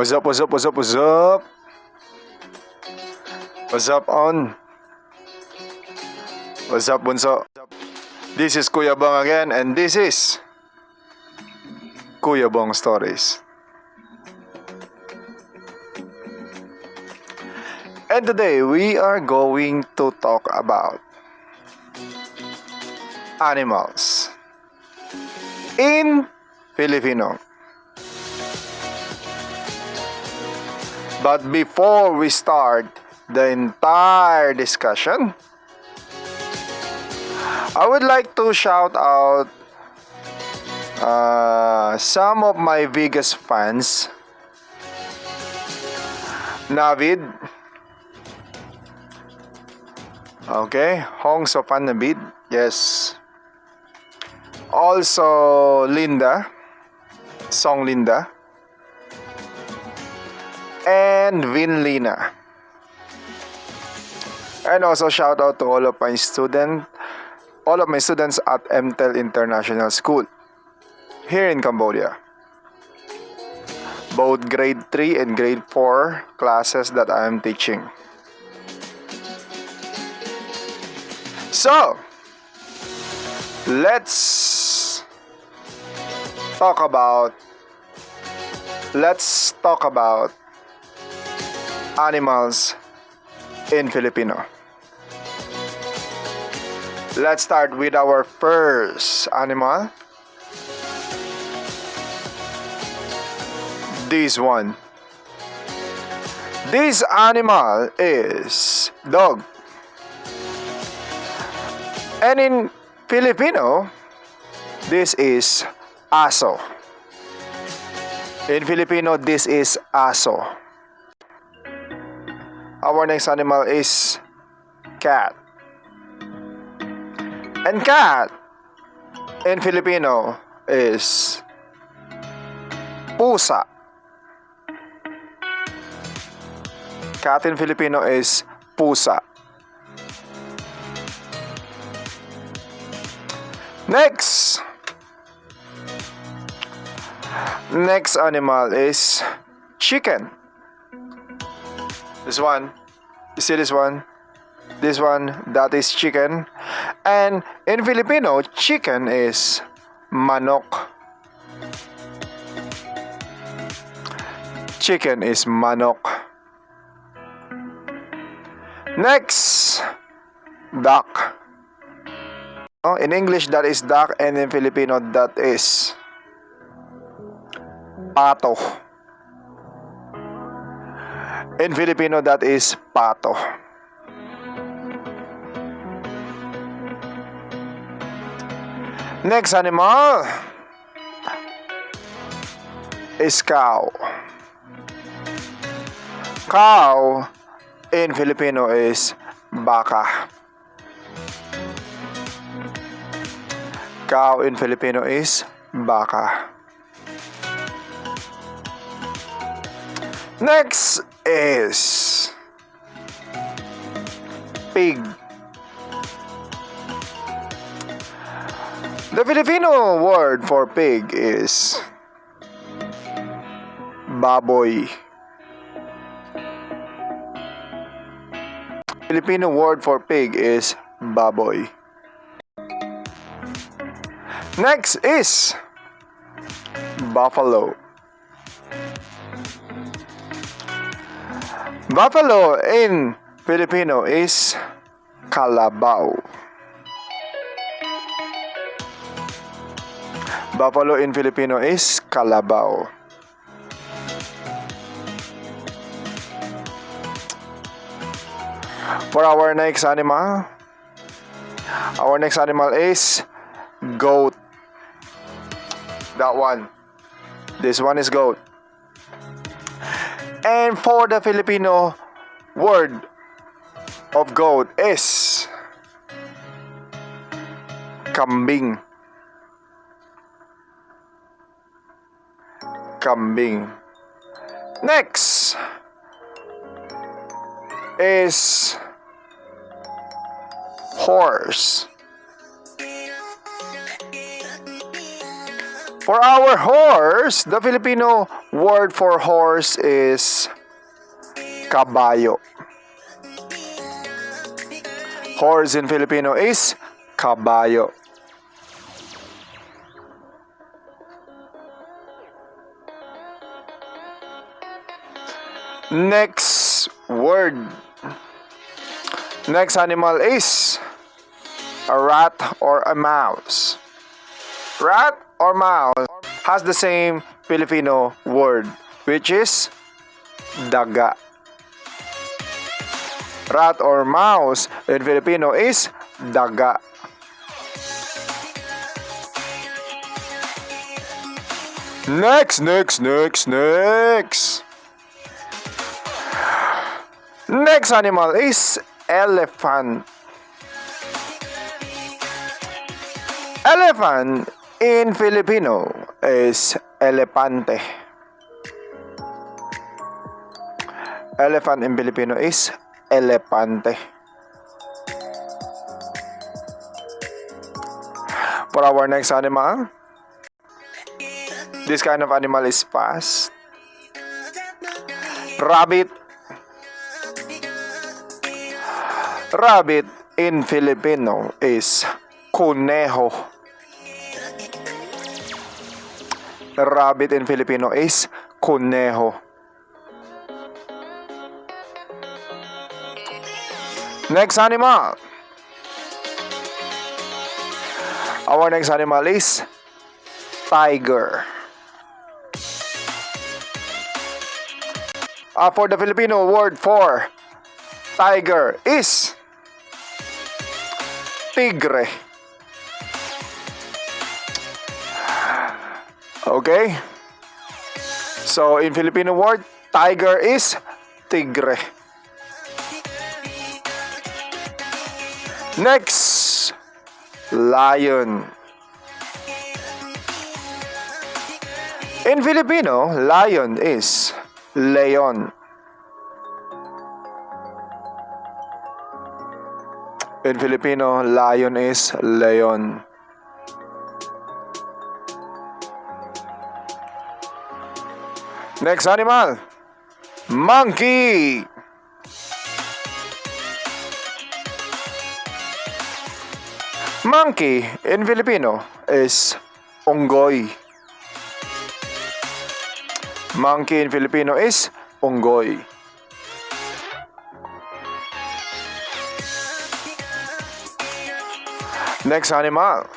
What's up, what's up, what's up, what's up? What's up, on? What's up, Bunso? This is Kuya Bong again, and this is Kuya Bong Stories. And today we are going to talk about animals in Filipino. But before we start the entire discussion, I would like to shout out some of my biggest fans. Navid. Okay, Hong Sofan Navid. Yes. Also Linda. Song Linda. And Vinlina. And also shout out to all of my students at MTEL International School here in Cambodia. Both grade 3 and grade 4 classes that I am teaching. So, let's talk about animals in Filipino. Let's start with our first animal. This one. This animal is dog. And in Filipino, this is aso. In Filipino, this is aso. Our next animal is cat. And cat in Filipino is Pusa. Cat in Filipino is Pusa. Next animal is chicken. This one. You see this one? This one, that is chicken. And in Filipino, chicken is manok. Chicken is manok. Next, duck. In English, that is duck. And in Filipino, that is pato. In Filipino, that is pato. Next animal is cow. Cow in Filipino is baka. Cow in Filipino is baka. Next is pig. The Filipino word for pig is baboy. Filipino word for pig is baboy. Next is buffalo. Buffalo in Filipino is Kalabaw. Buffalo in Filipino is Kalabaw. For our next animal is goat. That one. This one is goat. And for the Filipino word of goat is Kambing. Kambing. Next is horse. For our horse, the Filipino word for horse is Kabayo. Horse in Filipino is Kabayo. Next word. Next animal is a rat or a mouse. Rat or mouse has the same Filipino word, which is Daga. Rat or mouse in Filipino is Daga. Next. Next animal is elephant. Elephant in Filipino is Elepante. Elephant in Filipino is Elepante. For our next animal, this kind of animal is fast. Rabbit. Rabbit in Filipino is Kuneho. Rabbit in Filipino is Kuneho. Next animal. Our next animal is tiger. For the Filipino word for tiger is Tigre. Okay? So, in Filipino word, tiger is Tigre. Next, lion. In Filipino, lion is leon. In Filipino, lion is leon. Next animal, monkey. Monkey in Filipino is Unggoy. Monkey in Filipino is Unggoy. Next animal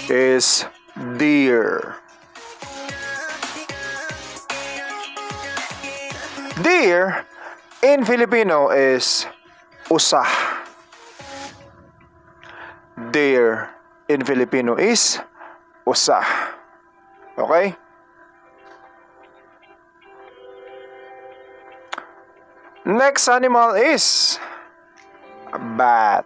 is deer. Deer in Filipino is Pusa. Deer in Filipino is Pusa. Okay? Next animal is a bat.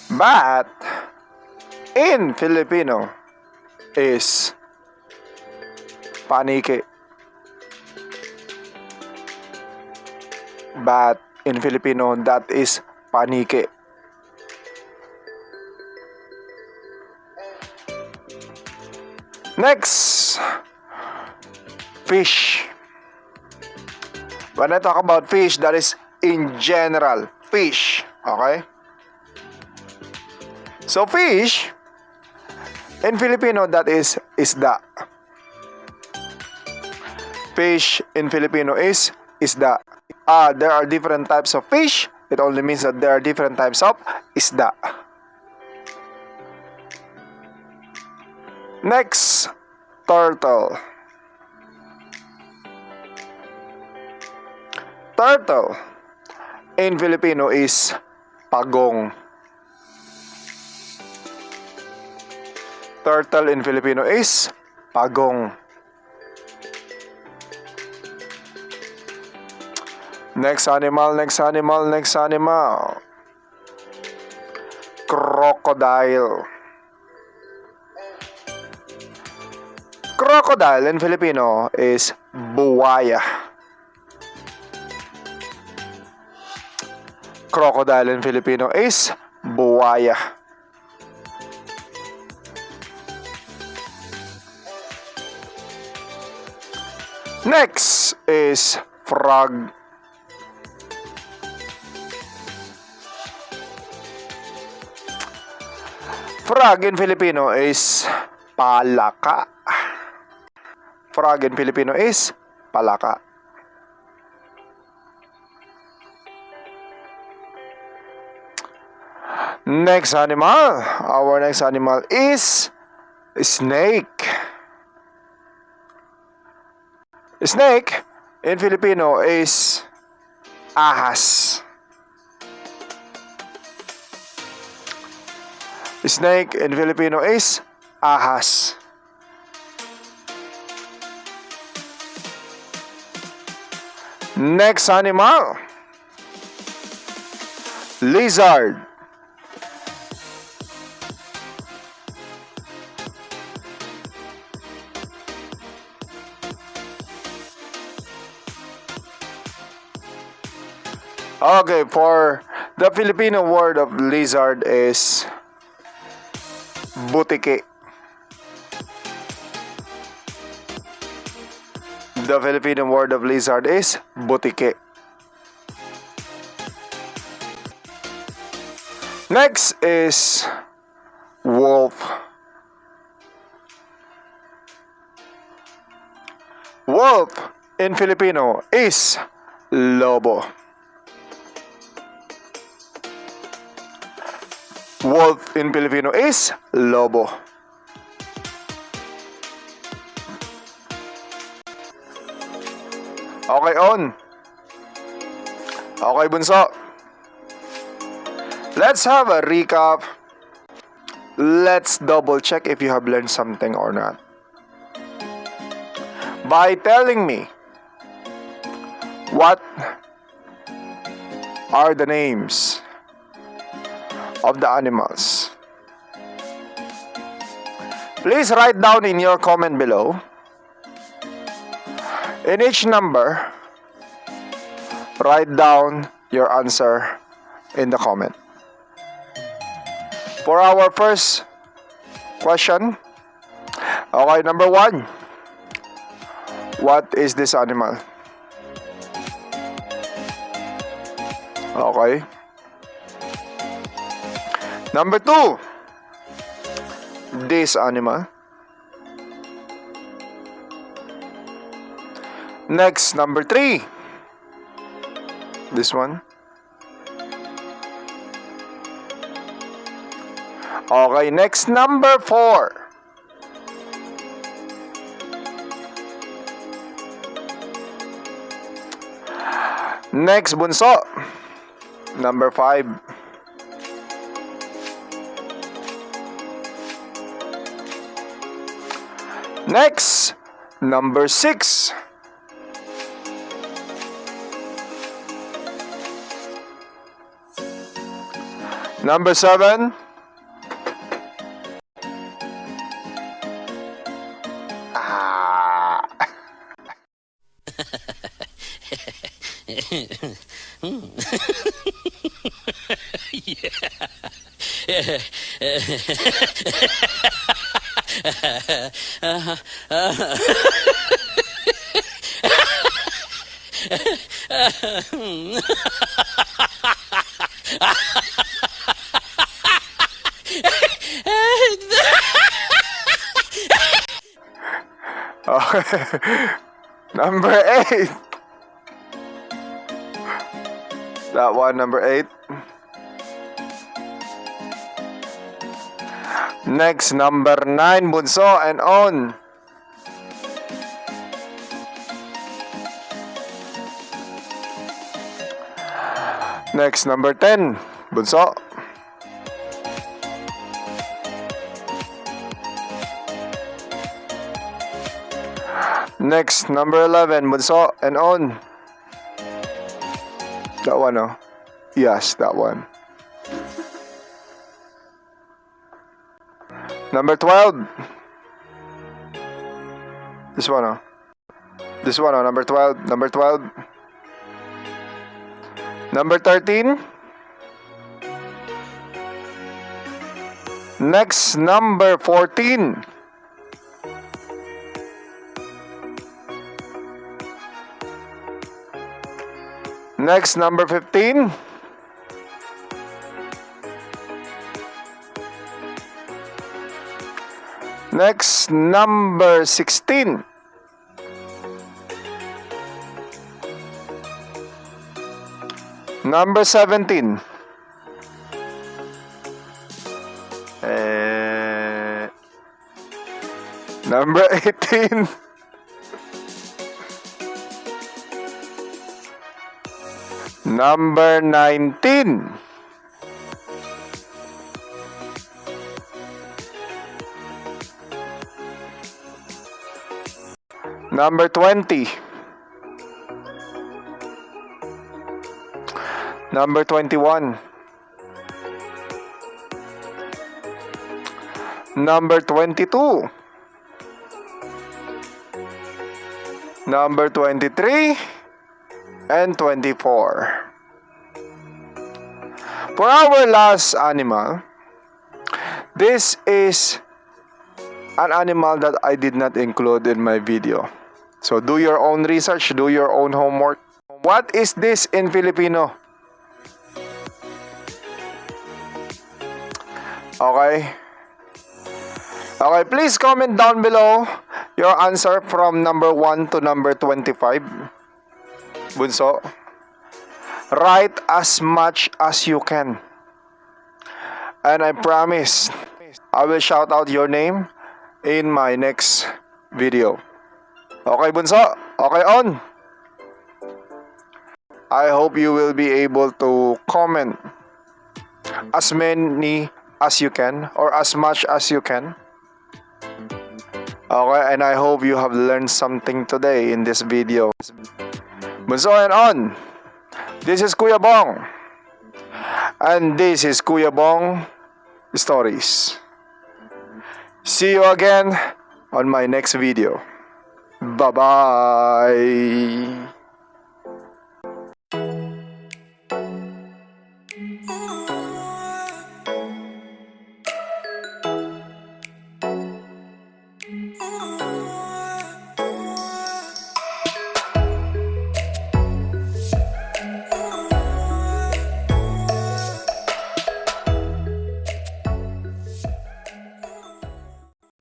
Bat in Filipino is Paniki. Bat in Filipino, that is Paniki. Next, fish. When I talk about fish, that is in general, fish. Okay? So fish in Filipino, that is isda. Fish in Filipino is isda. There are different types of fish. It only means that there are different types of isda. Next, turtle. Turtle in Filipino is Pagong. Turtle in Filipino is Pagong. Next animal. Crocodile. Crocodile in Filipino is buwaya. crocodile in Filipino is buwaya. Next is frog. Frog in Filipino is palaka. Frog in Filipino is palaka. Next animal. Our next animal is snake. Snake in Filipino is ahas. Snake in Filipino is ahas. Next animal, lizard. Okay, for the Filipino word of lizard is Butiki. The Filipino word of lizard is Butiki. Next is wolf. Wolf in Filipino is Lobo. Wolf in Filipino is Lobo. Okay, on. Okay, Bunso. Let's have a recap. Let's double check if you have learned something or not. By telling me what are the names of the animals. Please write down in your comment below. In each number, write down your answer in the comment. For our first question, okay, number 1. What is this animal? Okay. Number 2. This animal. Next, number 3. This one. Okay, next, number 4. Next, Bunso. Number 5. Next, number 6. Number 7. Number 8. That one, number 8. Next, number 9, Bunso, and on. Next, number 10, Bunso. Next, number 11, Bunso, and on. That one, oh. Yes, that one. Number 12. This one, oh. This one, oh. Number 12. Number 12. Number 13. Next, number 14. Next, number 15. Next, number 16. Number 17. Number 18. Number 19. Number 20. Number 21. Number 22. Number 23 and 24. For our last animal, this is an animal that I did not include in my video. So do your own research, do your own homework. What is this in Filipino? Okay. Okay, please comment down below your answer from number 1 to number 25. Bunso. Write as much as you can. And I promise, I will shout out your name in my next video. Okay, Bunso? Okay, on? I hope you will be able to comment as many as you can or as much as you can. Okay, and I hope you have learned something today in this video. Bunso and on. This is Kuya Bong. And this is Kuya Bong Stories. See you again on my next video. Bye-bye. Oh.